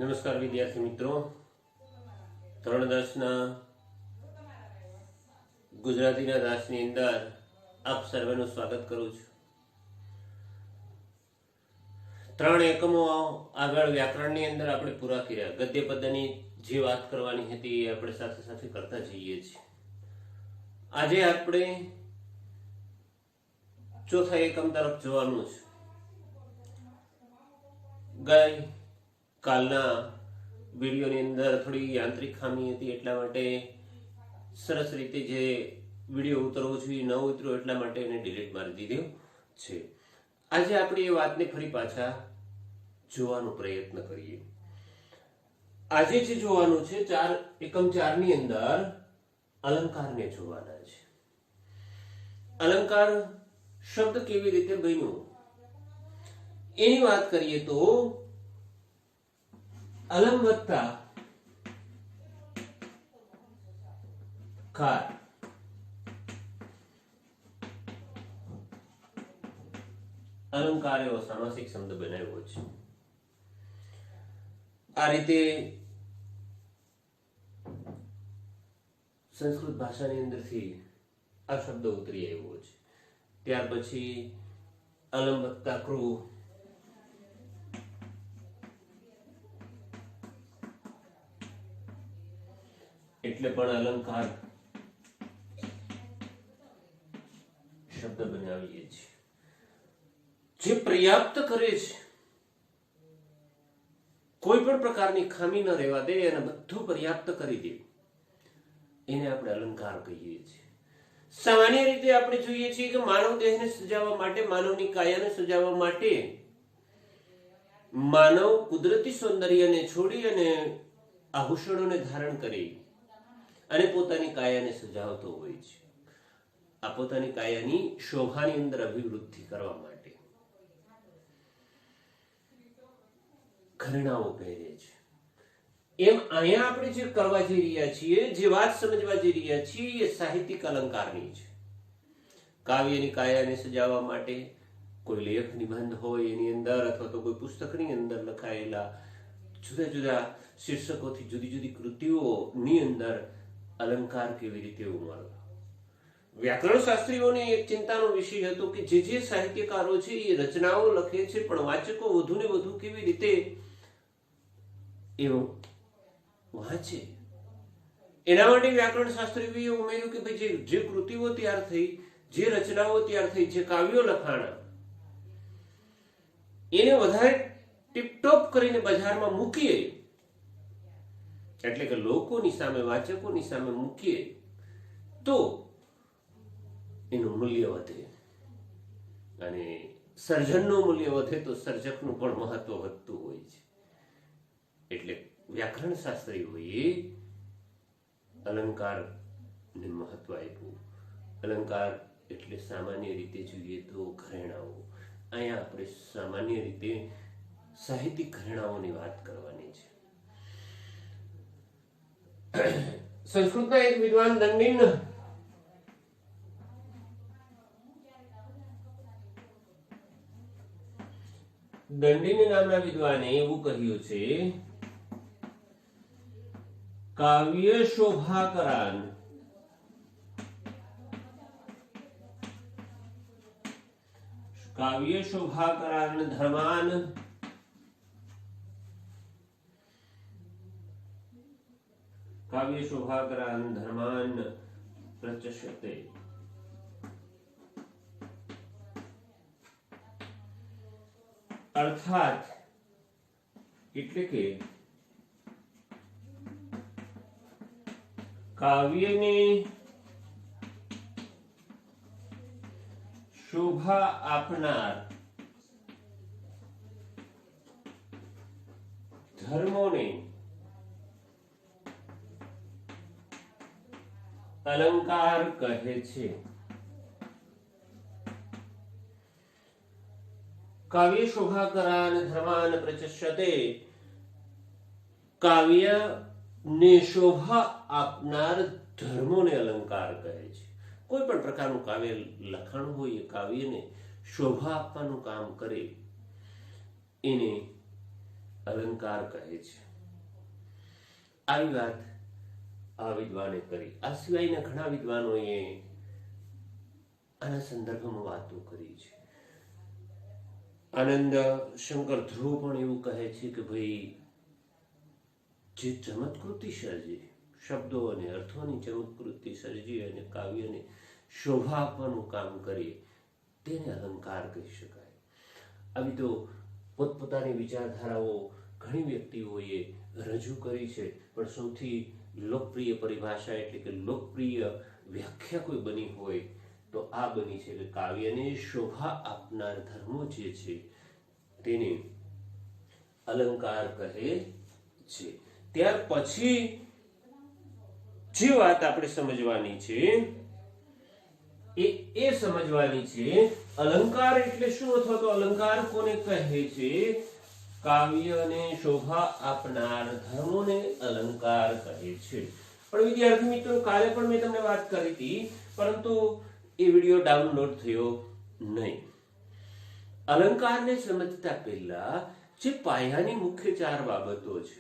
નમસ્કાર વિદ્યાર્થી મિત્રો, ધોરણ 10ના ગુજરાતીના દાસની અંદર આપ સર્વેનું સ્વાગત કરું છું. 3 એકમો આગળ વ્યાકરણની અંદર આપણે પૂરા કર્યા. ગદ્ય પદ્યની જે વાત કરવાની હતી એ આપણે સાથે સાથે કરતા જઈએ છીએ. આજે આપણે ચોથા એકમ તરફ જવાનું છે. ગઈ કાલના વિડીયોની અંદર થોડી યાંત્રિક ખામી હતી, એટલા માટે સરસ રીતે જે વિડીયો ઉતરવો જોઈએ ન ઉતર્યો, એટલા માટે એને ડિલીટ મારી દીધો છે. આજે આપણે એ વાતને ફરી પાછા જોવાનો પ્રયત્ન કરીએ. આજે જે જોવાનું છે એકમ 4 ની અંદર અલંકારને જોવાના છે. અલંકાર શબ્દ કેવી રીતે બન્યો એની વાત કરીએ તો અલમ વત્તા કાર અલંકાર એવો સામાસિક શબ્દ બનાવ્યો છે. આ રીતે સંસ્કૃત ભાષાની અંદરથી આ શબ્દ ઉતરી આવ્યો છે. ત્યાર પછી અલમ વત્તા ક્રુ એટલે પણ અલંકાર શબ્દ બનાવીએ છીએ. જે પર્યાપ્ત કરે છે, કોઈ પણ પ્રકારની ખામી ન રહેવા દે અને બધું પર્યાપ્ત કરી દે, એને આપણે અલંકાર કહીએ છીએ. સામાન્ય રીતે આપણે જોઈએ છીએ કે માનવ દેહને સજાવવા માટે, માનવની કાયાને સજાવવા માટે માનવ કુદરતી સૌંદર્યને છોડી અને આભૂષણોને ધારણ કરી અને પોતાની કાયાને સજાવતો હોય છે. આ પોતાની કાયાની શોભાની અંદર અભિવૃદ્ધિ કરવા માટે ઘરેણાઓ પહેરે છે. એમ અહીંયા આપણે જે કરવા જઈ રહ્યા છીએ, જે વાત સમજવા જઈ રહ્યા છીએ, એ સાહિત્યિક અલંકારની છે. કાવ્યની કાયાને સજાવવા માટે કોઈ લેખ નિબંધ હોય એની અંદર, અથવા તો કોઈ પુસ્તકની અંદર લખાયેલા જુદા જુદા શીર્ષકોથી જુદી જુદી કૃતિઓની અંદર અલંકાર કેવી રીતે ઉમેરવા. વ્યાકરણ શાસ્ત્રીઓને એક ચિંતાનો વિષય હતો કે જે સાહિત્યકારો છે એ રચનાઓ લખે છે, પણ વાચકો વધુ ને વધુ કેવી રીતે એવો વાંચે. એના માટે વ્યાકરણ શાસ્ત્રીઓએ ઉમેર્યું કે ભાઈ જે કૃતિઓ તૈયાર થઈ, જે રચનાઓ તૈયાર થઈ, જે કાવ્યો લખાણા, એને વધારે ટીપટોપ કરીને બજારમાં મૂકીએ, એટલે કે લોકોની સામે, વાચકોની સામે મૂકીએ તો એનું મૂલ્ય વધે, અને સર્જનનું મૂલ્ય વધે તો સર્જકનું પણ મહત્વ વધતું હોય છે. એટલે વ્યાકરણ શાસ્ત્રીઓએ અલંકારને મહત્વ આપ્યું. અલંકાર એટલે સામાન્ય રીતે જોઈએ તો ઘરેણાઓ. અહીંયા આપણે સામાન્ય રીતે સાહિત્યિક ઘરેણાઓની વાત કરવાની છે. સંસ્કૃતના એક વિદ્વાન દંડિન નામના વિદ્વાને એવું કહ્યું છે, કાવ્ય શોભાકરાન ધર્માન પ્રચશ્યતે. અર્થાત એટલે કે કાવ્યને શોભા આપનાર ધર્મોને અલંકાર કહે છે. કાવ્ય શોભાકરાન ધર્માન પ્રચશ્યતે. કાવ્યને શોભા આપનાર ધર્મોને અલંકાર કહે છે. કોઈ પણ પ્રકારનું કાવ્ય લખાણ હોય એ કાવ્યને શોભા આપવાનું કામ કરે એને અલંકાર કહે છે. આવી વાત આ વિદ્વાને કરી. આ સિવાયના ઘણા વિદ્વાનોએ આના સંદર્ભમાં વાતો કરી છે. આનંદ શંકર ધ્રુવ પણ એવું કહે છે કે ભાઈ જે ચમત્કૃતિ સર્જી, શબ્દો અને અર્થોની ચમત્કૃતિ સર્જી અને કાવ્યને શોભા આપવાનું કામ કરીએ તેને અલંકાર કહી શકાય. આવી તો પોતપોતાની વિચારધારાઓ ઘણી વ્યક્તિઓએ રજૂ કરી છે, પણ સૌથી લોકપ્રિય પરિભાષા એટલે કે લોકપ્રિય વ્યાખ્યા કોઈ બની હોય તો આ બની છે કે કાવ્યને શોભા આપનાર ધર્મો જે છે તેને અલંકાર કહે છે. ત્યાર પછી જે વાત આપણે સમજવાની છે એ સમજવાની છે અલંકાર એટલે શું, અથવા તો અલંકાર કોને કહે છે. કાવ્યને શોભા આપનાર ધર્મોને અલંકાર કહે છે. પણ વિદ્યાર્થી મિત્રો, કાલે પણ મેં તમને વાત કરી હતી, પરંતુ એ વિડિયો ડાઉનલોડ થયો નહીં. અલંકારને સમજતા પહેલા જે પાયાની મુખ્ય 4 બાબતો છે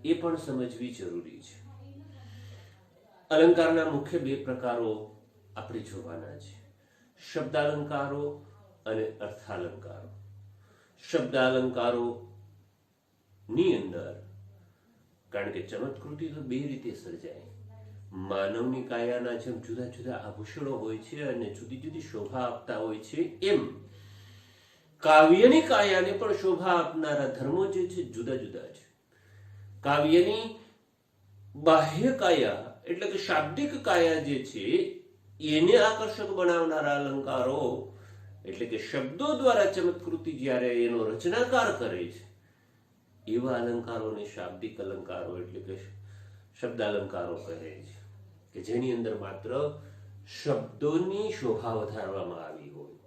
એ પણ સમજવી જરૂરી છે. અલંકારના મુખ્ય 2 પ્રકારો આપણે જોવાના છે, શબ્દાલંકારો અને અર્થાલંકારો. શબ્દાલંકારો ની અંદર કારણ કે ચમત્કૃતિ તો 2 રીતે સર્જાય. માનવની કાયાના જેમ જુદા જુદા આભૂષણો હોય છે અને જુદી જુદી શોભા આપતા હોય છે, એમ કાવ્યની કાયાને પણ શોભા આપનારા ધર્મો જે છે જુદા જુદા છે. કાવ્યની બાહ્ય કાયા એટલે કે શાબ્દિક કાયા જે છે એને આકર્ષક બનાવનારા અલંકારો એટલે કે શબ્દો દ્વારા ચમત્કૃતિ જ્યારે એનો રચનાકાર કરે છે એવા અલંકારોને શાબ્દિક અલંકારો એટલે કે શબ્દાલંકારો કહે છે, કે જેની અંદર માત્ર શબ્દોની શોભા વધારવામાં આવી હોય.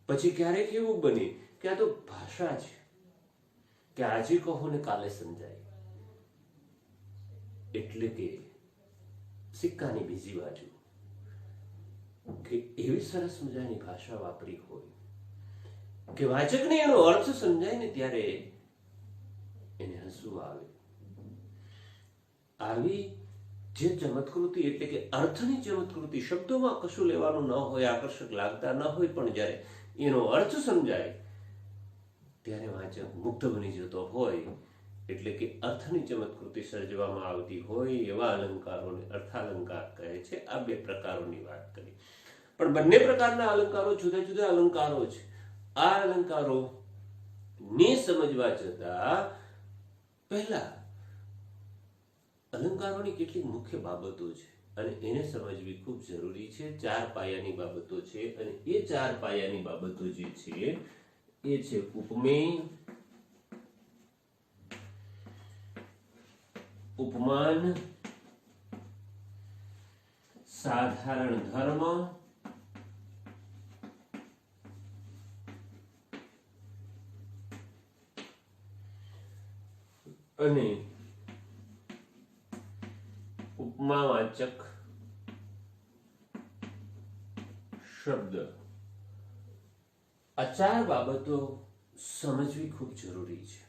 પછી ક્યારેક એવું બને કે આ તો ભાષા છે કે આજે કહો ને કાલે સમજાય, એટલે કે સિક્કાની બીજી બાજુ કે એવી સરસ મજાની ભાષા વાપરી હોય કે વાચકને એનો અર્થ સમજાય ને ત્યારે એને હસવું આવે. આવી જે ચમત્કૃતિ એટલે કે અર્થની ચમત્કૃતિ, શબ્દોમાં કશું લેવાનું ન હોય, આકર્ષક લાગતા ન હોય, પણ જ્યારે એનો અર્થ સમજાય ત્યારે વાચક મુગ્ધ બની જતો હોય, એટલે કે અર્થની ચમત્કૃતિ સર્જવામાં આવતી હોય એવા અલંકારોને અર્થાલંકાર કહે છે. આ 2 પ્રકારોની વાત કરી, પણ બંને પ્રકારના અલંકારો જુદા જુદા અલંકારો છે. આ અલંકારો ને સમજવા જતા પહેલા અલંકારોની કેટલીક મુખ્ય બાબતો છે અને એને સમજવી ખૂબ જરૂરી છે. 4 પાયાની બાબતો છે અને એ 4 પાયાની બાબતો જે છે એ છે ઉપમેય, ઉપમાન, સાધારણ ધર્મ અને ઉપમાવાચક શબ્દ. આ 4 બાબતો સમજવી ખૂબ જરૂરી છે.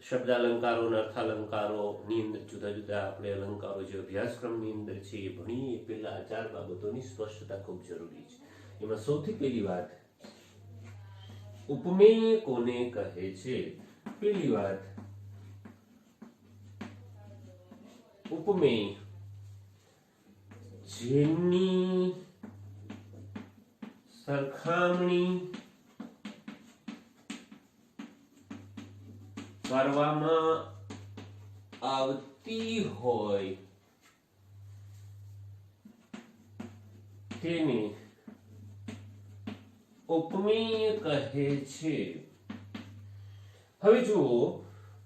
શબ્દાલંકારો અને અર્થાલંકારોની અંદર જુદા જુદા આપણે અલંકારો જે અભ્યાસક્રમની અંદર છે એ ભણીએ એ પહેલા આ 4 બાબતોની સ્પષ્ટતા ખૂબ જરૂરી છે. એમાં સૌથી પહેલી વાત, ઉપમેય કોને કહે છે. પહેલી વાત, ઉપમેય જેની સરખામણી કરવામાં આવતી હોય તેને ઉપમેય કહે છે. હવે જુઓ,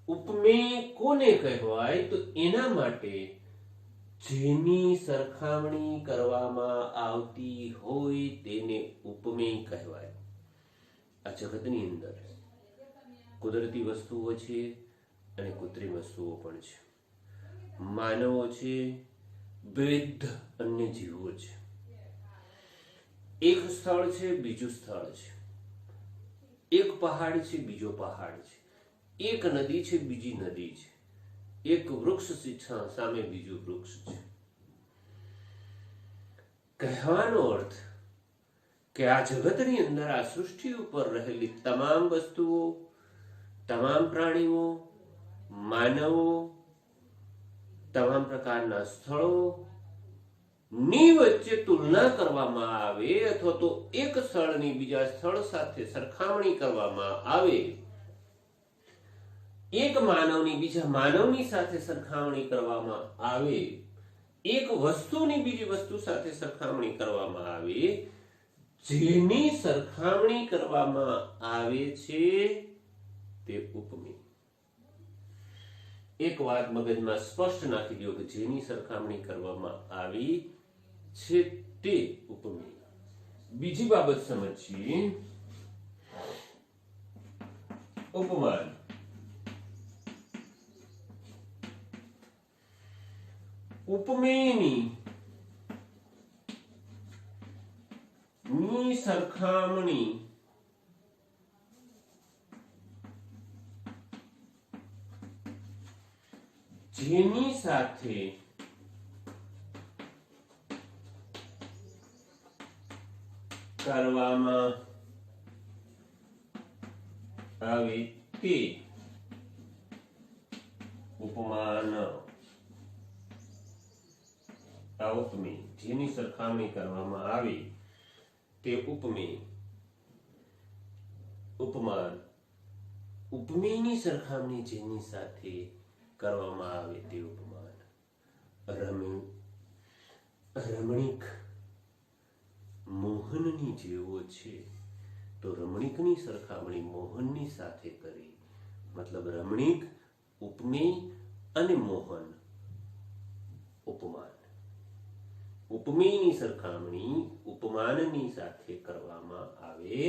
ઉપમેય કોને કહેવાય તો એના માટે જેની સરખામણી કરવામાં આવતી હોય તેને ઉપમેય કહેવાય. આ જગતની અંદર કુદરતી વસ્તુઓ છે અને કૃત્રિમ વસ્તુઓ પણ છે, માનવો છે, વિવિધ અન્ય જીવો છે. એક સ્થળ છે, બીજું સ્થળ છે, એક પહાડ છે, બીજો પહાડ છે, એક નદી છે, બીજી નદી છે. એક વૃક્ષ છે, સામે બીજું વૃક્ષ છે. કહેવાનો અર્થ કે આ જગતની અંદર, આ સૃષ્ટિ ઉપર રહેલી તમામ વસ્તુઓ, તમામ પ્રાણીઓ, માનવો, તમામ પ્રકારના સ્થળો ની વચ્ચે તુલના કરવામાં આવે અથવા તો એક સ્થળની બીજા સ્થળ સાથે સરખામણી કરવામાં આવે, એક માનવની બીજા માનવની સાથે સરખામણી કરવામાં આવે, એક વસ્તુની બીજી વસ્તુ સાથે સરખામણી કરવામાં આવે, જેની સરખામણી કરવામાં આવે છે તે ઉપમેય. એક વાત મગજમાં સ્પષ્ટ નાખી દો કે જેની સરખામણી કરવામાં આવી છે તે ઉપમેય. બીજી બાબત સમજીએ, ઉપમાન. ઉપમેયની સરખામણી જેની સાથે કરવામાં આવે તે ઉપમાન. આ ઉપમેય, જેની સરખામણી કરવામાં આવે તે ઉપમેય. ઉપમાન, ઉપમેયની સરખામણી જેની સાથે કરવામાં આવે તે ઉપમાન. રમણીક મોહનની જેવો છે તો રમણીકની સરખામણી મોહનની સાથે કરી, મતલબ રમણીક ઉપમેય અને મોહન ઉપમાન. ઉપમેયની સરખામણી ઉપમાનની સાથે કરવામાં આવે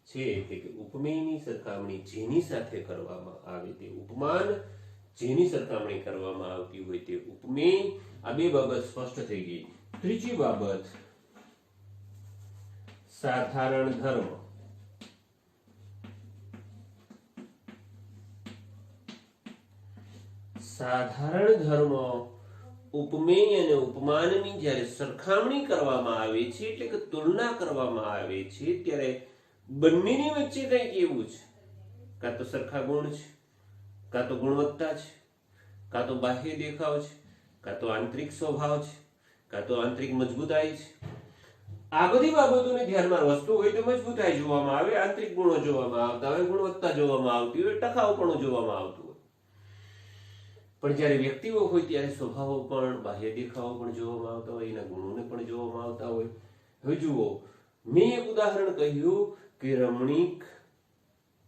છે, એટલે કે ઉપમેયની સરખામણી જેની સાથે કરવામાં આવે તે ઉપમાન, જેની સરખામણી કરવામાં આવતી હોય તે ઉપમેય. આ બે બાબત સ્પષ્ટ થઈ ગઈ. ત્રીજી બાબત, સાધારણ ધર્મ. સાધારણ ધર્મ ઉપમેય અને ઉપમાનની જ્યારે સરખામણી કરવામાં આવે છે, એટલે કે તુલના કરવામાં આવે છે, ત્યારે બંનેની વચ્ચે કંઈક એવું છે, કાં તો સરખા ગુણ છે, કાં તો ગુણવત્તા છે, કાં તો બાહ્ય દેખાવ છે, કાં તો આંતરિક સ્વભાવ છે, કાં તો આંતરિક મજબૂતાઈ છે. આ બધી બાબતોને ધ્યાનમાં વસ્તુ હોય તો મજબૂતાઈ જોવામાં આવે, આંતરિક ગુણો જોવામાં આવતા હોય, ગુણવત્તા જોવામાં આવતી હોય, ટકાઉપણું જોવામાં આવતું હોય. પણ જ્યારે વ્યક્તિઓ હોય ત્યારે સ્વભાવો પણ, બાહ્ય દેખાવો પણ જોવામાં આવતા હોય, એના ગુણોને પણ જોવામાં આવતા હોય. હવે જુઓ, મેં એક ઉદાહરણ કહ્યું કે રમણીક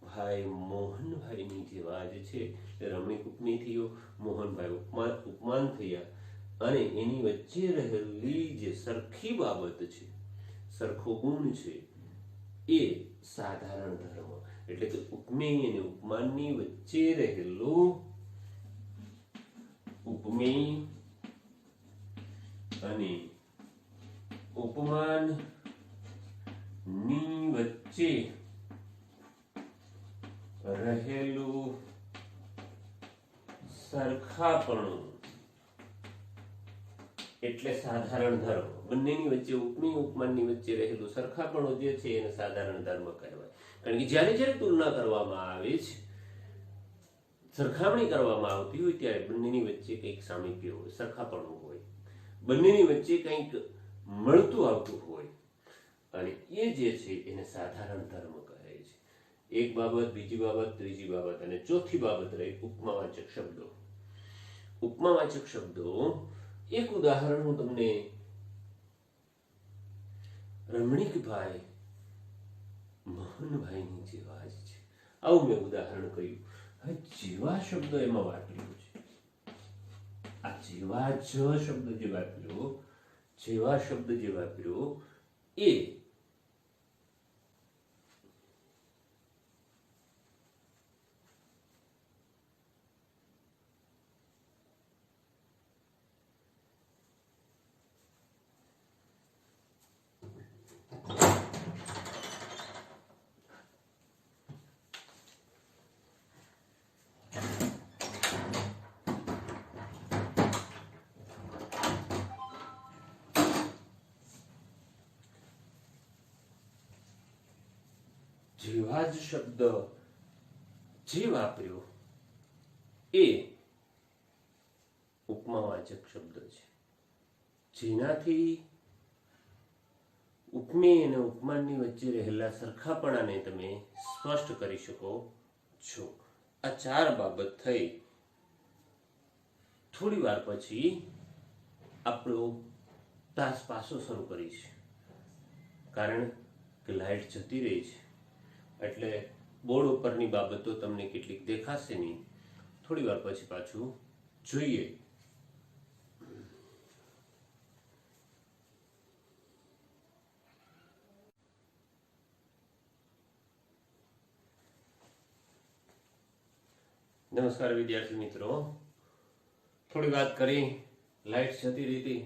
ભાઈ મોહનભાઈની જે વાત છે, રમણીક ઉપમેય થયો, મોહનભાઈ ઉપમાન થયા, અને એની વચ્ચે રહેલી જે સરખી બાબત છે, સરખો ગુણ છે, એ સાધારણ ધર્મ. એટલે કે ઉપમેય અને ઉપમાનની વચ્ચે રહેલો ઉપમેય અને ઉપમાન ની વચ્ચે રહેલું સરખાપણું એટલે સાધારણ ધર્મ. બંનેની વચ્ચે, ઉપમેય ઉપમાનની વચ્ચે રહેલું સરખાપણું જે છે એને સાધારણ ધર્મ કહેવાય. કારણ કે જ્યારે જ્યારે તુલના કરવામાં આવે છે, સરખામણી કરવામાં આવતી હોય, ત્યારે બંનેની વચ્ચે કંઈક સામીપ્ય હોય, સરખાપણું હોય, બંનેની વચ્ચે કંઈક મળતું આવતું હોય, અને એ જે છે એને સાધારણ ધર્મ કહે છે. એક બાબત, બીજી બાબત, ત્રીજી બાબત અને ચોથી બાબત રહી ઉપમાવાચક શબ્દો. ઉપમાવાચક શબ્દો, એક ઉદાહરણ હું તમને, રમણીકભાઈ મોહનભાઈની જે વાત છે, આવું મેં ઉદાહરણ કહ્યું. હવે જેવા શબ્દો એમાં વાપર્યો છે, આ જેવા જ શબ્દ જે વાપર્યો, જેવા શબ્દ જે વાપર્યો એ જેવા જ શબ્દ જે વાપર્યો એ ઉપમાવાચક શબ્દ છે, જેનાથી ઉપમેય અને ઉપમાનની વચ્ચે રહેલા સરખાપણાને તમે સ્પષ્ટ કરી શકો છો. આ 4 બાબત થઈ. થોડી વાર પછી આપણો તાસ પાછો શરૂ કરીશ, કારણ કે લાઈટ જતી રહી છે, એટલે બોર્ડ ઉપરની બાબતો તમને કેટલીક દેખાશે નહીં. થોડી વાર પછી પાછું જોઈએ. નમસ્કાર વિદ્યાર્થી મિત્રો, થોડી વાત કરી, લાઈટ જતી રહી હતી.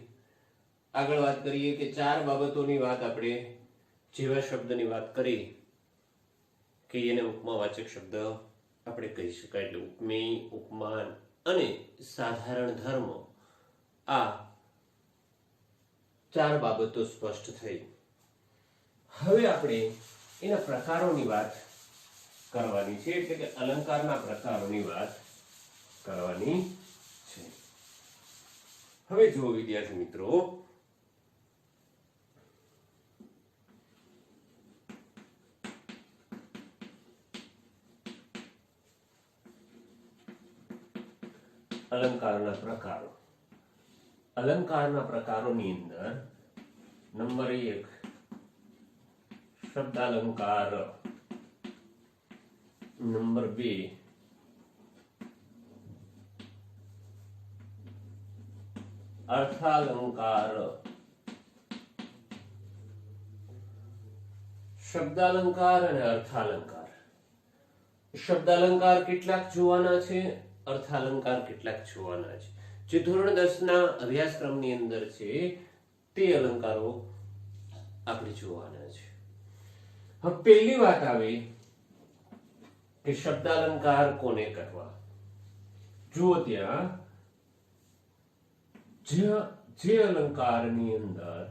આગળ વાત કરીએ કે 4 બાબતોની વાત આપણે જેવા શબ્દની વાત કરી કે એને ઉપમાવાચક શબ્દ આપણે કહી શકાય. એટલે ઉપમેય, ઉપમાન અને સાધારણ ધર્મ, આ 4 બાબતો સ્પષ્ટ થઈ. હવે આપણે એના પ્રકારોની વાત કરવાની છે, એટલે કે અલંકારના પ્રકારોની વાત કરવાની છે. હવે જુઓ વિદ્યાર્થી મિત્રો, અલંકારના પ્રકારો. અલંકારના પ્રકારોની અંદર નંબર 1 શબ્દાલંકાર, નંબર 2 અર્થાલંકાર. શબ્દાલંકાર અને અર્થાલંકાર. શબ્દાલંકાર કેટલાક જોવાના છે, અર્થાલંકાર કેટલાક જોવાના છે. જે ધોરણ 10 ના અભ્યાસક્રમની અંદર છે તે અલંકારો આપણે જોવાના છે. હવે પહેલી વાત આવી કે શબ્દાલંકાર કોને કહેવા. જુઓ, ત્યાં જે અલંકારની અંદર,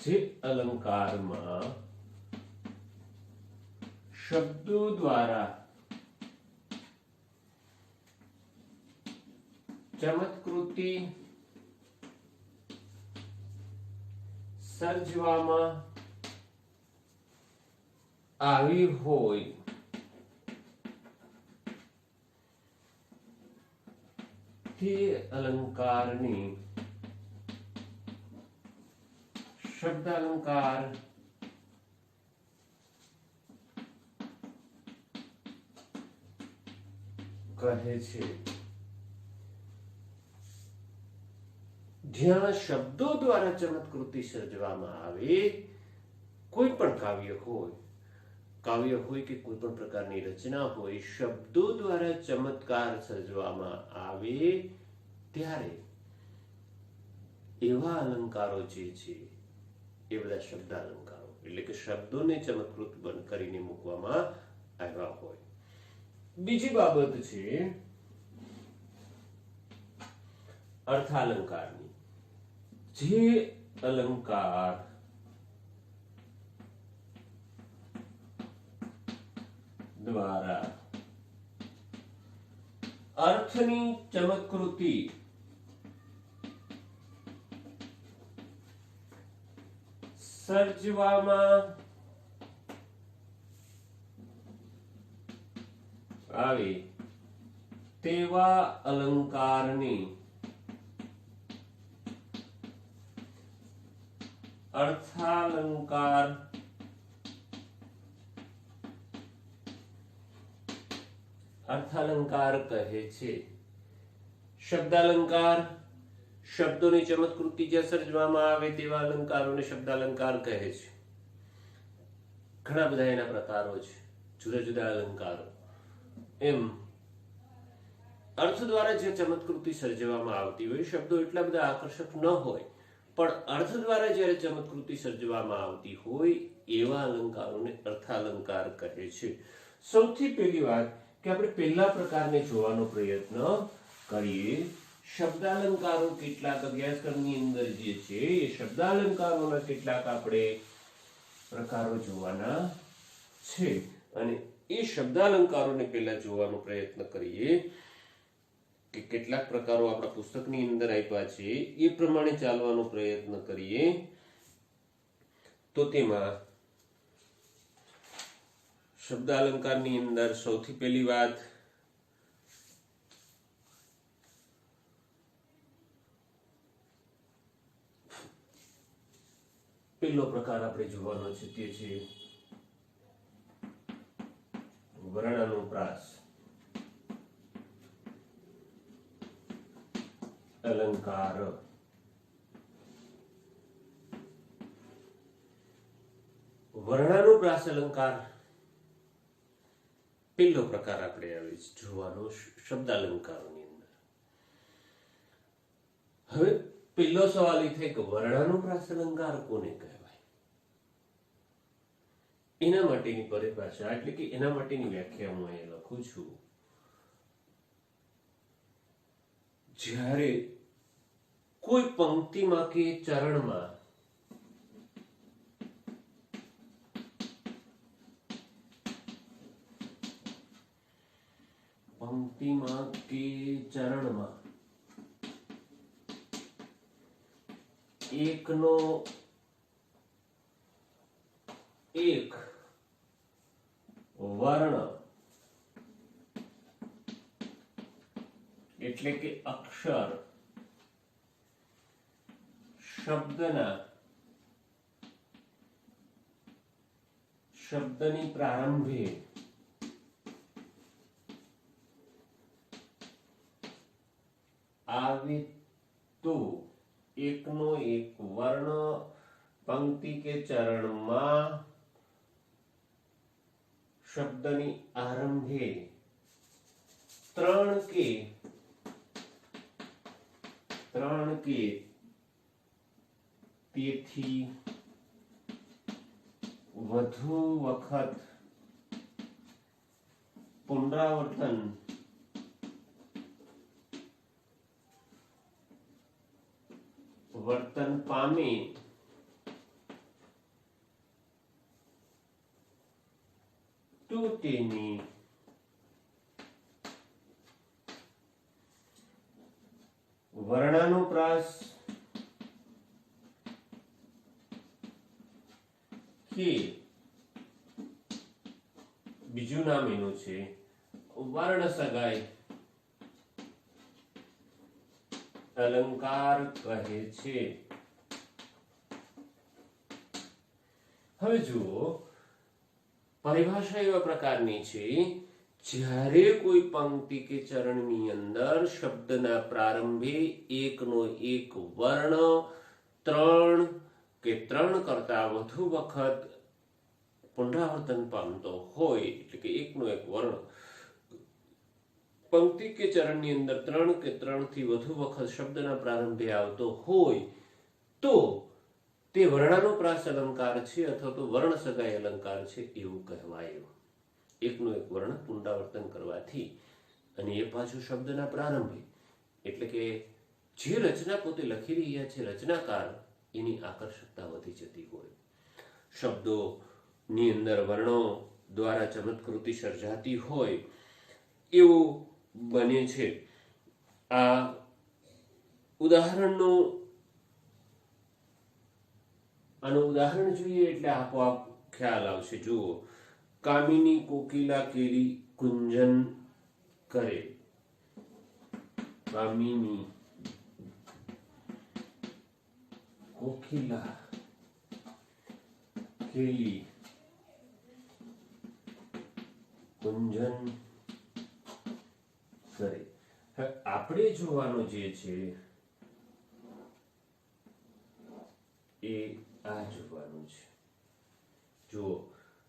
જે અલંકારમાં શબ્દો દ્વારા ચમત્કૃતિ સર્જવામાં આવી હોય તે અલંકારની શબ્દાલંકાર કહે છે. જ્યાં શબ્દો દ્વારા ચમત્કૃતિ સર્જવામાં આવે, કોઈ પણ કાવ્ય હોય કે કોઈ પણ પ્રકારની રચના હોય, શબ્દો દ્વારા ચમત્કાર સર્જવામાં આવે ત્યારે એવા અલંકારો જે છે એ બધા શબ્દાલંકારો, એટલે કે શબ્દોને ચમત્કૃત કરીને મૂકવામાં આવ્યા હોય. બીજી બાબત છે અર્થાલંકારની. જે અલંકાર દ્વારા અર્થની ચમત્કૃતિ સર્જવામાં આવે તેવા અલંકારની અર્થાલંકાર કહે છે. શબ્દાલંકાર, શબ્દોની ચમત્કૃતિ જે સર્જવામાં આવે તેવા અલંકારોને શબ્દાલંકાર કહે છે. ઘણા બધા એના પ્રકારો છે, જુદા જુદા અલંકારો. એમ અર્થ દ્વારા જે ચમત્કૃતિ સર્જવામાં આવતી હોય, શબ્દો એટલા બધા આકર્ષક ન હોય, પણ અર્થ દ્વારા જ્યારે ચમત્કૃતિ સર્જવામાં આવતી હોય એવા અલંકારોને અર્થાલંકાર કહે છે. સૌથી પહેલી વાત કે આપણે પહેલા પ્રકારને જોવાનો પ્રયત્ન કરીએ. શબ્દાલંકારો કેટલાક અભ્યાસક્રમની અંદર જે છે એ શબ્દાલંકારોના કેટલાક આપણે પ્રકારો જોવાના છે અને એ શબ્દાલંકારોને પહેલા જોવાનો પ્રયત્ન કરીએ કે કેટલાક પ્રકારો આપણા પુસ્તકની અંદર આપ્યા છે એ પ્રમાણે ચાલવાનો પ્રયત્ન કરીએ તો તેમાં શબ્દાલંકારની અંદર સૌથી પહેલી વાત પહેલો પ્રકાર આપણે જોવાનો છે તે છે વર્ણાનુપ્રાસ અલંકાર. વર્ણાનુપ્રાસ અલંકાર પહેલો પ્રકાર આપણે આવે જોવાનો શબ્દાલંકારોની અંદર. હવે પહેલો સવાલ એ થાય કે વર્ણાનુપ્રાસ અલંકાર કોને કહેવાય? એના માટેની પરિભાષા એટલે કે એના માટેની વ્યાખ્યા હું અહીંયા લખું છું. જ્યારે કોઈ પંક્તિમાં કે ચરણમાં કે ચરણમાં એકનો એક વર્ણ એટલે કે અક્ષર શબ્દની પ્રારંભે આવે તો એકનો એક વર્ણ પંક્તિ કે ચરણમાં શબ્દની આરંભે ત્રણ કે તેથી વધુ વખત પુનરાવર્તન પામે તો તેની વર્ણાનુપ્રાસ કે બીજું નામ એનું છે વર્ણ સગાઈ અલંકાર કહે છે. હવે જુઓ, પરિભાષા એવા પ્રકારની છે જ્યારે કોઈ પંક્તિ કે ચરણની અંદર શબ્દના પ્રારંભે એકનો એક વર્ણ ત્રણ કે ત્રણ કરતા વધુ વખત પુનરાવર્તન પામતો હોય, એટલે કે એકનો એક વર્ણ પંક્તિ કે ચરણની અંદર ત્રણ કે ત્રણથી વધુ વખત શબ્દના પ્રારંભે આવતો હોય તો તે વર્ણાનુપ્રાસ અલંકાર છે અથવા તો વર્ણ સગાઈ અલંકાર છે એવું કહેવાય. એકનો એક વર્ણ પુનરાવર્તન કરવાથી અને એ પાછું શબ્દના પ્રારંભે, એટલે કે જે રચના પોતે લખી રહ્યા છે રચનાકાર એની આકર્ષકતા વધી જતી હોય, શબ્દોની અંદર વર્ણો દ્વારા ચમત્કૃતિ સર્જાતી હોય એવું બને છે. આ આનું ઉદાહરણ જોઈએ એટલે આપોઆપ ખ્યાલ આવશે. જુઓ, કામિની કોકિલા કેરી કુંજન કરે. કામિની કોકિલા કેલી કુંજન કરે. આપણે જોવાનું જે છે એ આ જોવાનું છે. જુઓ,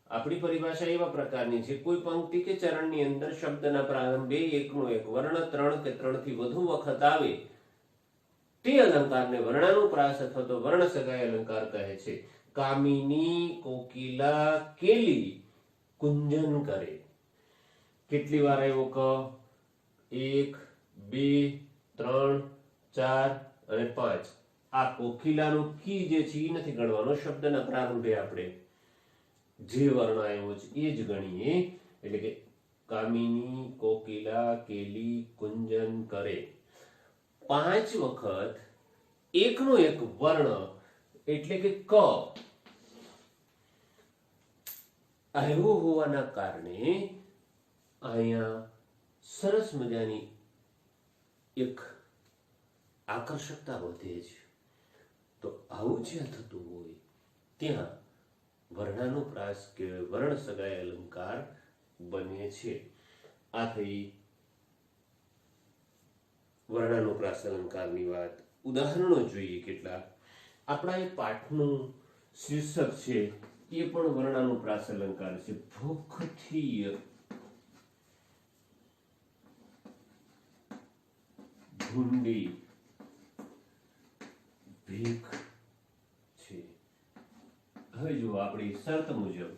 આપણી પરિભાષા એવા પ્રકારની છે કોઈ પંક્તિ કે ચરણની અંદર શબ્દના પ્રારંભે એકનો એક વર્ણ ત્રણ કે ત્રણથી વધુ વખત આવે તે અલંકારને વર્ણાનુપ્રાસ અથવા તો વર્ણ સગાઈ અલંકાર કહે છે. કામિની કોકિલા કેલી કુંજન કરે. કેટલી વાર આવ્યો ક? 1 2 3 4 અને 5. આ કોકિલાનું કી જે છે એ નથી ગણવાનો, શબ્દના પ્રારંભે આપણે જે વર્ણ આવ્યો છે એ જ ગણીએ. એટલે કે કામિની, કોકિલા, કેલી, કુંજન, કરે, 5 વખત એકનો એક વર્ણ એટલે કે ક આવ્યો હોવાના કારણે અહીંયા સરસ મજાની એક આકર્ષકતા વધે છે. તો આવું જ્યાં થતું હોય ત્યાં વર્ણાનુપ્રાસ કે વર્ણ સગાઈ અલંકાર બને છે. આ થઈ વર્ણાનુપ્રાસ અલંકારની વાત. ઉદાહરણો જોઈએ કેટલાક. આપણા એ પાઠનું શીર્ષક છે એ પણ વર્ણાનુપ્રાસ અલંકાર છે. ભૂખથી ભૂંડી ભીખ છે. હવે જુઓ આપણી શરત મુજબ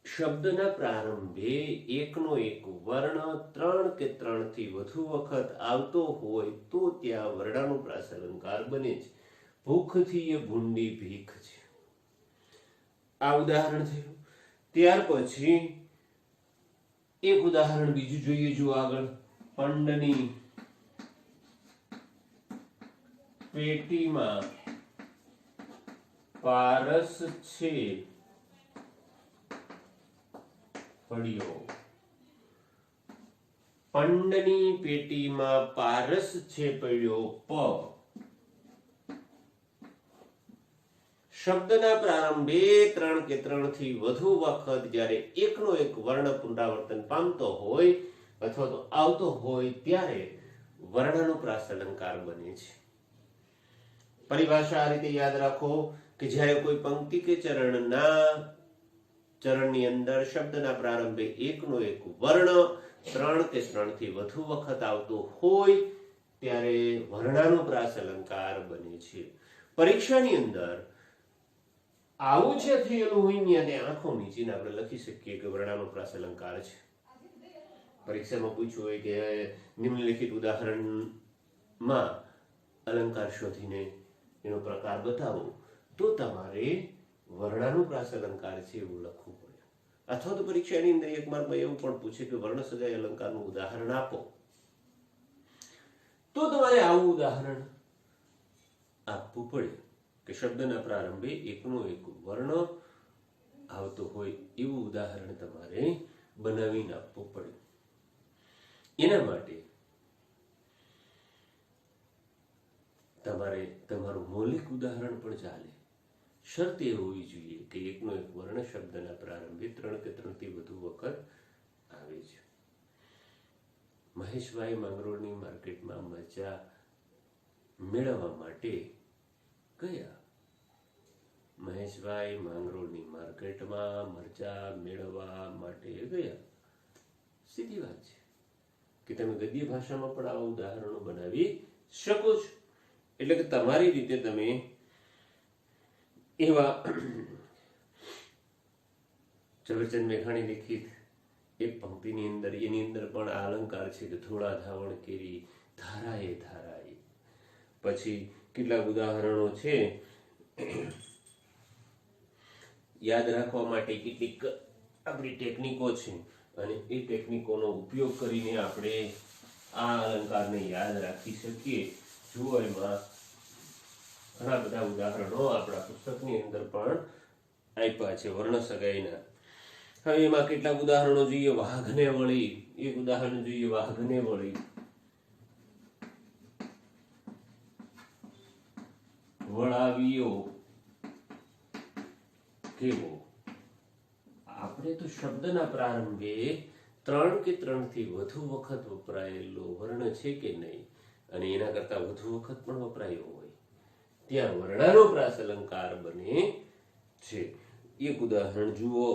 શબ્દના પ્રારંભે એકનો એક વર્ણ 3 કે 3 થી વધુ વખત આવતો હોય તો ત્યાં વર્ણાનુપ્રાસ અલંકાર બને છે. ભૂખથી એ ભૂંડી ભીખ છે. આ ઉદાહરણ થયું. ત્યાર પછી એક ઉદાહરણ બીજું જોઈએ. જો આગળ, પંડની પેટીમાં પારસ છે પડ્યો. પંડની પેટીમાં પારસ છે પડ્યો. પ શબ્દના પ્રારંભે 3 કે 3 થી વધુ વખત જ્યારે એકનો એક વર્ણ પુનરાવર્તન પામતો હોય અથવા તો આવતો હોય ત્યારે વર્ણાનુપ્રાસ અલંકાર બને છે. પરિભાષા આ રીતે યાદ રાખો કે જ્યારે કોઈ પંક્તિ કે ચરણની અંદર શબ્દના પ્રારંભે એકનો એક વર્ણ 3 કે 3 થી વધુ વખત આવતો હોય ત્યારે વર્ણાનુપ્રાસ અલંકાર બને છે. પરીક્ષાની અંદર આવું છે થયેલું હોય ને ત્યાં આંખો મીચીને આપણે લખી શકીએ કે વર્ણાનુપ્રાસ અલંકાર છે. પરીક્ષામાં પૂછ્યું હોય કે નિમ્નલિખિત ઉદાહરણમાં અલંકાર શોધીને એનો પ્રકાર બતાવો, તો તમારે વર્ણાનુપ્રાસ અલંકાર છે એવું લખવું પડે. અથવા તો પરીક્ષાની અંદર એક માર્કમાં એવું પણ પૂછે કે વર્ણ સગાઈ અલંકારનું ઉદાહરણ આપો, તો તમારે આવું ઉદાહરણ આપવું પડે કે શબ્દના પ્રારંભે એકનો એક વર્ણ આવતો હોય એવું ઉદાહરણ તમારે બનાવીને આપવું પડે. એના માટે તમારે તમારું મૌલિક ઉદાહરણ પણ ચાલે. શરત એ હોવી જોઈએ કે એકનો એક વર્ણ શબ્દના પ્રારંભે 3 કે 3 થી વધુ વખત આવે છે. મહેશભાઈ માંગરોળની માર્કેટમાં મરચા મેળવવા માટે ગયા. મહેશભાઈ માંગરોળની માર્કેટમાં મરચા મેળવવા માટે ગયા. સીધી વાત છે કે તમે ગદ્ય ભાષામાં પણ આવા ઉદાહરણો બનાવી શકો છો. એટલે કે તમારી રીતે તમે એવા ઝવેરચંદ મેઘાણી લિખિત એક પંક્તિની અંદર એની અંદર પણ આ અલંકાર છે કે થોડા ધાવણ કેરી ધારાએ ધારાએ. પછી કેટલાક ઉદાહરણો છે યાદ રાખવા માટે કેટલીક આપણી ટેકનિકો છે અને એ ટેકનિકોનો ઉપયોગ કરીને આપણે આ અલંકારને યાદ રાખી શકીએ. જુઓ એમાં ઘણા બધા ઉદાહરણો આપણા પુસ્તકની અંદર પણ આપ્યા છે વર્ણ સગાઈના. હવે એમાં કેટલાક ઉદાહરણો જોઈએ. વાઘને વળી, એક ઉદાહરણ જોઈએ. વાઘને વળી, વળાવ્યો કેવો. આપણે તો શબ્દના પ્રારંભે 3 કે 3 થી વધુ વખત વપરાયેલો વર્ણ છે કે નહીં, અને એના કરતા વધુ વખત પણ વપરાયો હોય ત્યાં વર્ણાનુપ્રાસ અલંકાર બને છે. એક ઉદાહરણ જુઓ.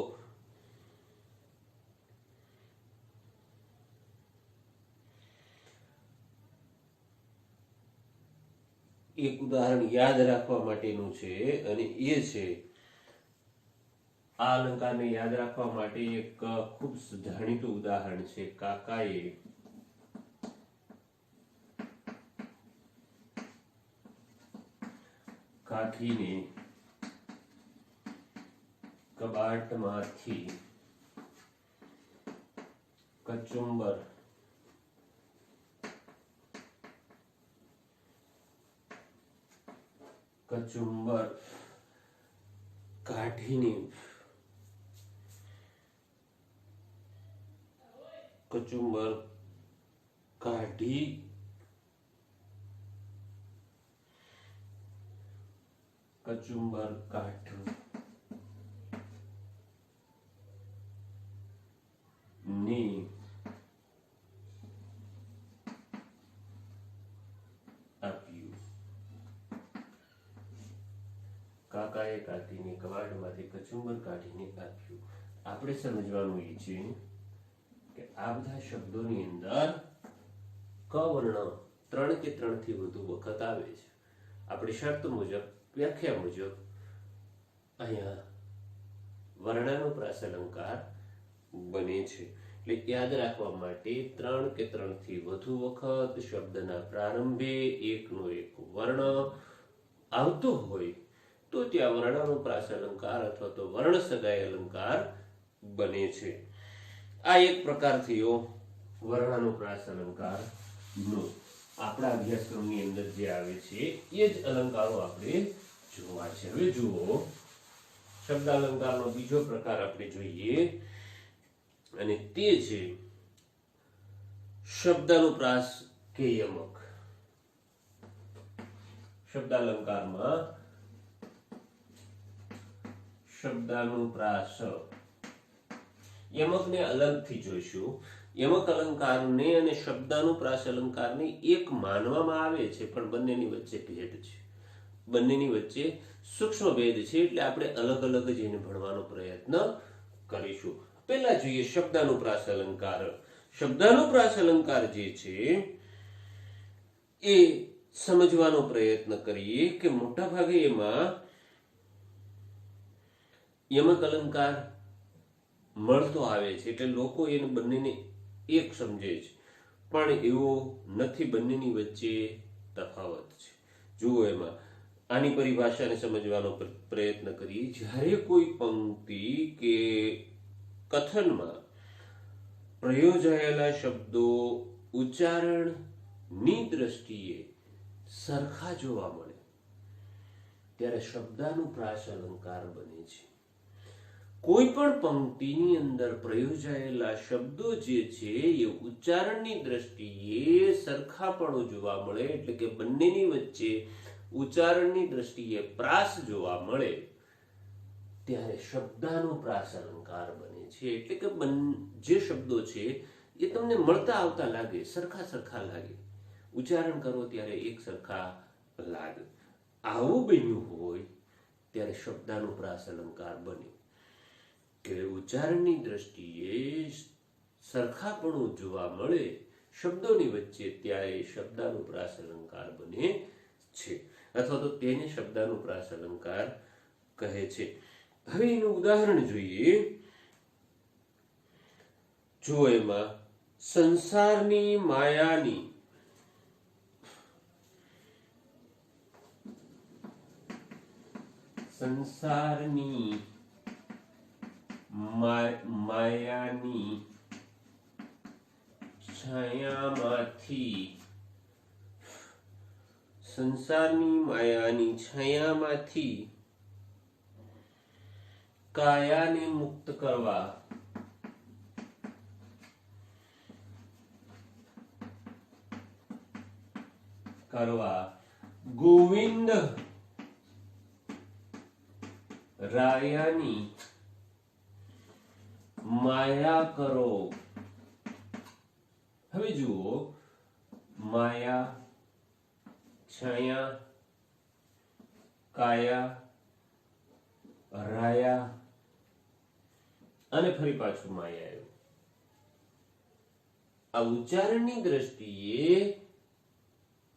એક ઉદાહરણ યાદ રાખવા માટેનું છે અને એ છે આ અલંકારને યાદ રાખવા માટે એક ખૂબ જાણીતું ઉદાહરણ છે. કાકાએ કાકીને કબાટમાંથી કચુંબર કાઢીને કચુંબર કાઢી કચુંબર કાઢવું ની આપ્યું. કાકાએ કાઢીને કબાટમાંથી કચુંબર કાઢીને આપ્યું. આપણે સમજવાનું એ છે કે આ બધા શબ્દોની અંદર ક વર્ણ 3 કે 3 થી વધુ વખત આવે છે. આપણી શરત મુજબ, વ્યાખ્યા મુજબ અહીંયા વર્ણાનુપ્રાસ અલંકાર બને છે. એટલે યાદ રાખવા માટે 3 કે 3 થી વધુ વખત શબ્દના પ્રારંભે એકનો એક વર્ણ આવતો હોય તો ત્યાં વર્ણાનુપ્રાસ અલંકાર અથવા તો વર્ણ સગાઈ અલંકાર બને છે. આ એક પ્રકાર થયો વર્ણાનુપ્રાસ અલંકાર નો. આપણા અભ્યાસક્રમની અંદર જે આવે છે એ જ અલંકારો આપણે જોવા છે. હવે જુઓ, શબ્દ અલંકારનો બીજો પ્રકાર આપણે જોઈએ અને તે છે શબ્દાનુપ્રાસ કે યમક. શબ્દાલંકારમાં શબ્દાનુપ્રાસ યમકને અલગથી જોઈશું. યમક અલંકારને અને શબ્દાનુપ્રાસ અલંકારને એક માનવામાં આવે છે, પણ બંનેની વચ્ચે ભેદ છે, બંનેની વચ્ચે સૂક્ષ્મ ભેદ છે. એટલે આપણે અલગ અલગ જ એને ભણવાનો પ્રયત્ન કરીશું. પહેલા જોઈએ શબ્દાનુપ્રાસ અલંકાર. શબ્દાનુપ્રાસ અલંકાર જે છે એ સમજવાનો પ્રયત્ન કરીએ કે મોટા ભાગે એમાં યમક અલંકાર મળતો આવે છે, એટલે લોકો એને બંનેને એક સમજે છે, પણ એવો નથી. બંનેની વચ્ચે તફાવત છે. જુઓ, એમાં આની પરિભાષાને સમજવાનો પ્રયત્ન કરીએ. જ્યારે કોઈ પંક્તિ કે કથનમાં પ્રયોજાયેલા શબ્દો ઉચ્ચારણની દ્રષ્ટિએ સરખા જોવા મળે ત્યારે શબ્દાનુપ્રાસ અલંકાર બને છે. કોઈ પણ પંક્તિની અંદર પ્રયોજાયેલા શબ્દો જે છે એ ઉચ્ચારણની દ્રષ્ટિએ સરખાપણું જોવા મળે, એટલે કે બંનેની વચ્ચે ઉચ્ચારણની દ્રષ્ટિએ પ્રાસ જોવા મળે ત્યારે શબ્દાનુપ્રાસ અલંકાર બને છે. એટલે કે જે શબ્દો છે એ તમને મળતા આવતા લાગે, સરખા સરખા લાગે, ઉચ્ચારણ કરો ત્યારે એક સરખા લાગે. આવું બન્યું હોય ત્યારે શબ્દાનુપ્રાસ અલંકાર બને કે ઉચ્ચારણની દ્રષ્ટિએ સરખાપણું જોવા મળે શબ્દોની વચ્ચે, ત્યારે શબ્દાનુપ્રાસ અલંકાર બને છે, અથવા તો તેને શબ્દાનુપ્રાસ અલંકાર કહે છે. હવે એનું ઉદાહરણ જોઈએ. જો એમાં સંસારની માયાની છાયામાંથી કાયાને મુક્ત કરવા ગોવિંદ રાયાની માયા કરો. હવે જુઓ, માયા, છાયા, કાયા, રાયા અને ફરી પાછું માયા. આ ઉચ્ચારણની દ્રષ્ટિએ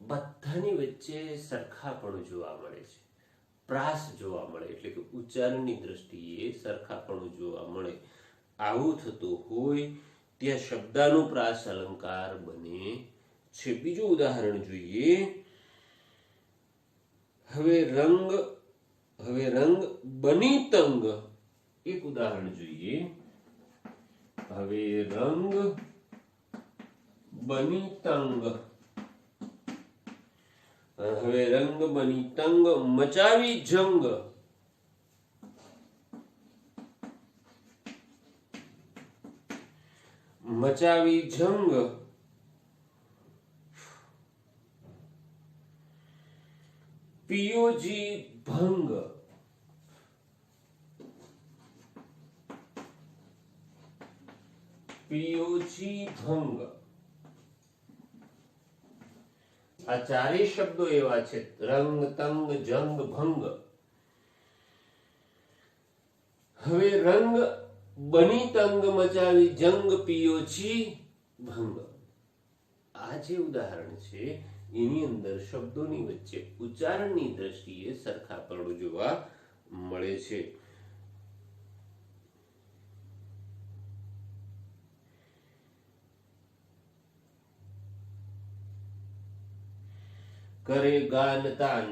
બધાની વચ્ચે સરખાપણું જોવા મળે છે, પ્રાસ જોવા મળે, એટલે કે ઉચ્ચારણની દ્રષ્ટિએ સરખાપણું જોવા મળે. આવું થતું હોય ત્યાં શબ્દાનુપ્રાસ અલંકાર બને છે. બીજું ઉદાહરણ જોઈએ. હવે રંગ બની તંગ એક ઉદાહરણ જોઈએ. હવે રંગ બની તંગ, હવે રંગ બની તંગ, મચાવી જંગ, મચાવી જંગ, પિયોજી ભંગ, પિયોજી ભંગ. આ ચારેય શબ્દો એવા છે, રંગ, તંગ, જંગ, ભંગ. હવે રંગ બની તંગ, મચાવી જંગ, પિયોજી ભંગ. આ જે ઉદાહરણ છે એની અંદર શબ્દોની વચ્ચે ઉચ્ચારણની દ્રષ્ટિએ સરખાપણું જોવા મળે છે. કરે ગાન તાન,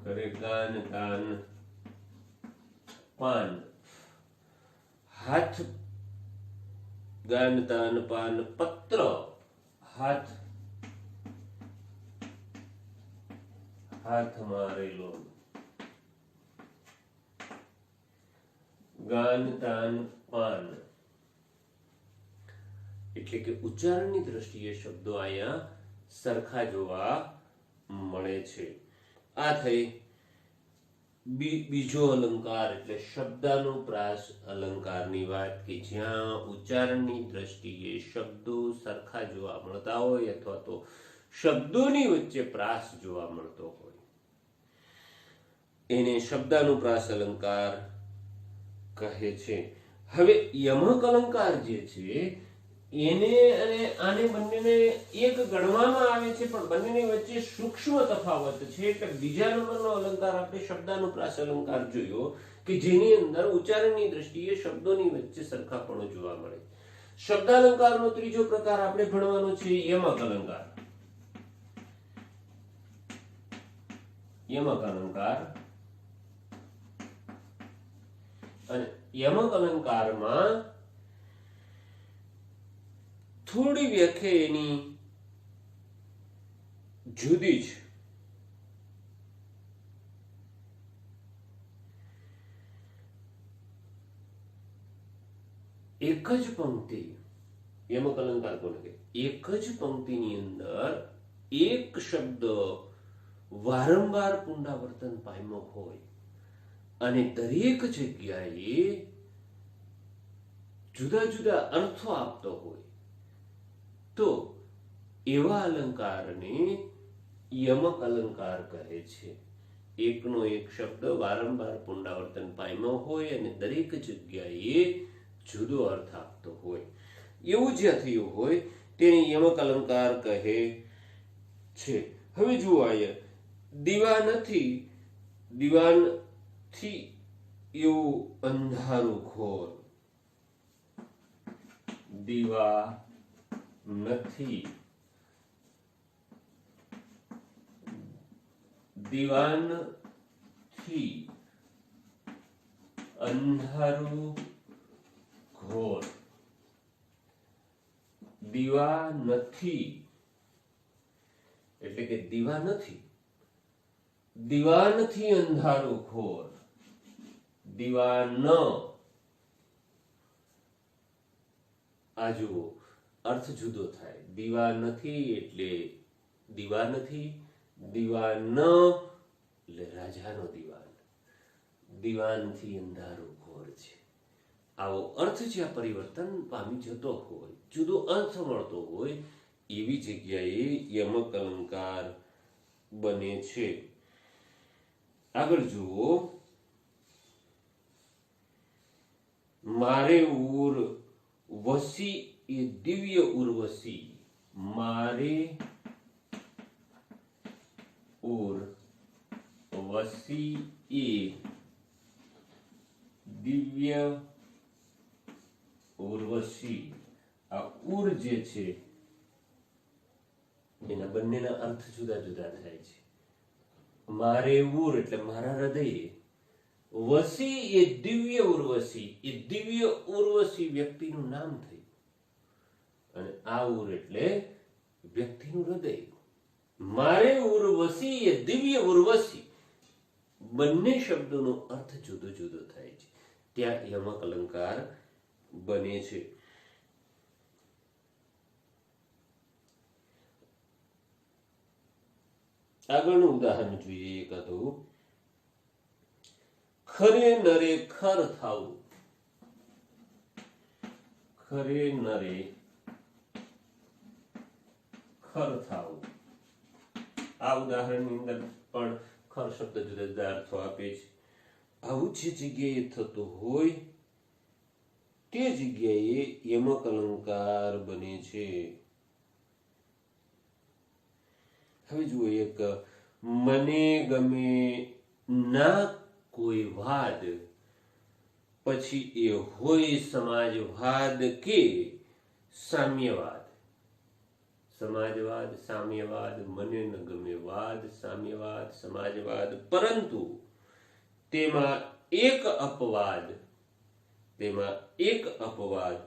કરે ગાન તાન પાન, હાથ ગાન તાન પાન પત્ર, હાથ હાથ મારેલો, ગાન તાન પાન. એટલે કે ઉચ્ચારણની દ્રષ્ટિએ શબ્દો અહીંયા સરખા જોવા મળે છે. આ થઈ બીજો અલંકાર એટલે શબ્દાનુપ્રાસ અલંકારની વાત, કે જ્યાં ઉચ્ચારણની દ્રષ્ટિએ શબ્દો સરખા જોવા મળતા હોય અથવા તો શબ્દોની વચ્ચે પ્રાસ જોવા મળતો હોય એને શબ્દાનુપ્રાસ અલંકાર કહે છે. હવે યમક અલંકાર જે છે એને અને આને બંનેને એક ગણવામાં આવે છે, પણ બંનેની વચ્ચે સૂક્ષ્મ તફાવત છે. એટલે બીજા નંબરનો અલંકાર આપણે શબ્દાનુપ્રાસ અલંકાર જોયો કે જેની અંદર ઉચ્ચારણની દ્રષ્ટિએ શબ્દોની વચ્ચે સરખાપણું જોવા મળે. શબ્દાલંકારનો ત્રીજો પ્રકાર આપણે ભણવાનો છે યમક અલંકાર. યમક અલંકાર, અને યમક અલંકારમાં થોડી વ્યાખ્યા એની જુદી છે. એક જ પંક્તિ, યમક અલંકાર કોને કહે? એક જ પંક્તિની અંદર એક શબ્દ વારંવાર પુનરાવર્તન પામ્યો હોય અને દરેક જગ્યાએ જુદા જુદા અર્થો આપતો હોય તો એવા અલંકારને યમક અલંકાર કહે છે. એકનો એક શબ્દ વારંવાર પુનરાવર્તન પામ્યો હોય અને દરેક જગ્યાએ જુદો અર્થ આપતો હોય, એવું જ્યાં થયું હોય તેને યમક અલંકાર કહે છે. હવે જુઓ અહીંયા દીવા નથી, દીવાનથી એવું અંધારું ઘોર, દીવા નથી, દીવાનથી અંધારું ઘોર, દીવા નથી એટલે કે દીવા નથી, દીવાનથી અંધારું ઘોર, દીવાન. આ જુઓ અર્થ જુદો થાય. દીવા નથી એટલે દીવા નથી, દીવાન એટલે રાજાનો દીવાન, દીવાનથી અંધારું ઘોર છે. આવો અર્થ જ્યાં પરિવર્તન પામી જતો હોય, જુદો અર્થ મળતો હોય, એવી જગ્યાએ યમક અલંકાર બને છે. આગળ જુઓ, મારે ઉર વસી એ દિવ્ય ઉર્વશી, મારે ઉર વસી એ દિવ્ય ઉર્વશી. આ ઉર જે છે એના બંનેના અર્થ જુદા જુદા થાય છે. મારે ઉર એટલે મારા હૃદયે, વસી એ દિવ્ય ઉર્વશી, એ દિવ્ય ઉર્વશી વ્યક્તિનું નામ થયું, અને આ ઉર એટલે વ્યક્તિનું હૃદય. મારે ઉર્વશી એ દિવ્ય ઉર્વશી, બંને શબ્દોનો અર્થ જુદો જુદો થાય છે. ત્યાં યમક અલંકાર બને છે. આગળનું ઉદાહરણ જોઈએ એકાદું. ખરે નરે ખર થાવું, ખરે નરે ખર થાવું. આ ઉદાહરણની અંદર પણ ખર શબ્દ જુદા જુદા અર્થો આપે છે. આવું જે જગ્યાએ થતું હોય તે જગ્યાએ યમક અલંકાર બને છે. હવે જુઓ, એક મને ગમે ના કોઈ વાદ, પછી એ હોય સમાજવાદ કે સામ્યવાદ. સમાજવાદ, સામ્યવાદ, મને ન ગમે વાદ, સામ્યવાદ, સમાજવાદ, પરંતુ તેમાં એક અપવાદ, તેમાં એક અપવાદ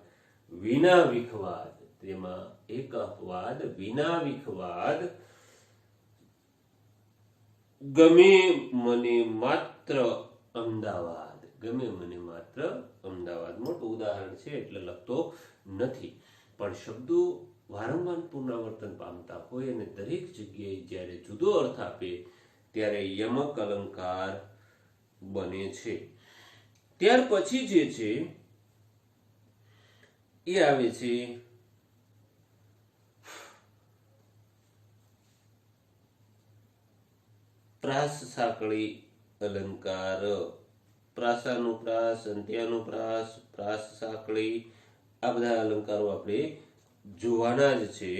વિના વિખવાદ, તેમાં એક અપવાદ વિના વિખવાદ, ગમે મને માત્ર અમદાવાદ, ગમે મને માત્ર અમદાવાદ. મોટું ઉદાહરણ છે એટલે લખતો નથી, પણ શબ્દો વારંવાર પુનરાવર્તન પામતા હોય અને દરેક જગ્યાએ જ્યારે જુદો અર્થ આપે ત્યારે યમક અલંકાર બને છે. ત્યાર પછી જે છે એ આવે છે પ્રાસ સાંકળી અલંકાર. પ્રાસાનુપ્રાસ, અંત્યાનુપ્રાસ, પ્રાસ સાંકળી, આ બધા અલંકારો આપણે જોવાના જ છે.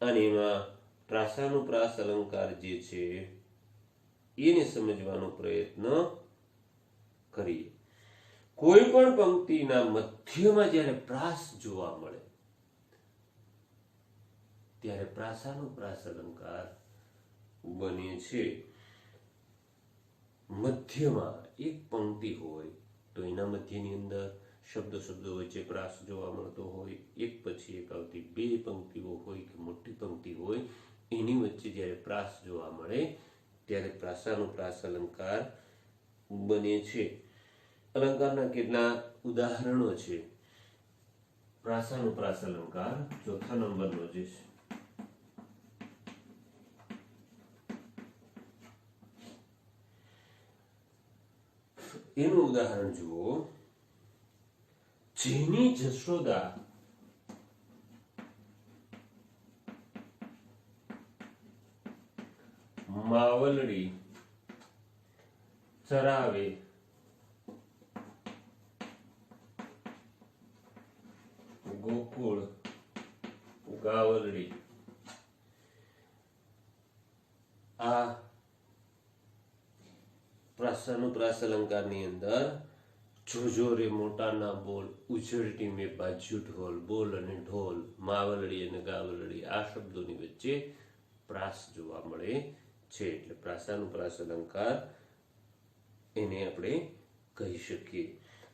અને એમાં પ્રાસાનુપ્રાસ અલંકાર જે છે એને સમજવાનો પ્રયત્ન કરીએ. કોઈ પણ પંક્તિના મધ્યમાં જ્યારે પ્રાસ જોવા મળે ત્યારે પ્રાસાનુપ્રાસ અલંકાર બને છે. મધ્યમાં એક પંક્તિ હોય તો એના મધ્યની અંદર શબ્દો વચ્ચે પ્રાસ જોવા મળતો હોય, એક પછી એક આવતી બે પંક્તિઓ હોય કે મોટી પંક્તિ હોય, એની વચ્ચે જ્યારે પ્રાસ જોવા મળે ત્યારે પ્રાસાનુપ્રાસ અલંકાર બને છે. અલંકારના કેટલા ઉદાહરણો છે. પ્રાસાનુપ્રાસ અલંકાર ચોથા નંબરનો જે છે, એનું ઉદાહરણ જુઓ. જેની જશોદા માવલડી ચરાવે ગોકુળ ગાવલડી. આ પ્રાસાનુપ્રાસ અલંકારની અંદર જોજો રે મોટા ના બોલ, ઉછળતી મેં બાજુ ઢોલ, બોલ અને ઢોલ, માવલડી અને ગાવલડી, આ શબ્દોની વચ્ચે પ્રાસ જોવા મળે છે. એટલે પ્રાસાનુપ્રાસ અલંકાર એને આપણે કહી શકીએ.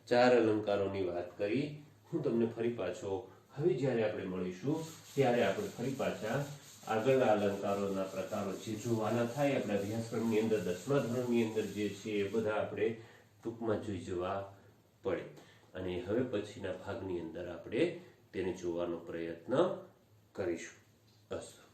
4 અલંકારોની વાત કરી. હું તમને ફરી પાછો હવે જ્યારે આપણે મળીશું ત્યારે આપણે ફરી પાછા આગળના અલંકારોના પ્રકારો જે જોવાના થાય આપણા અભ્યાસક્રમની અંદર 10મા ધોરણની અંદર જે છે એ બધા આપણે ટૂંકમાં જોઈ જવા પડે. અને હવે પછીના ભાગની અંદર આપણે તેને જોવાનો પ્રયત્ન કરીશું. અસ્તુ.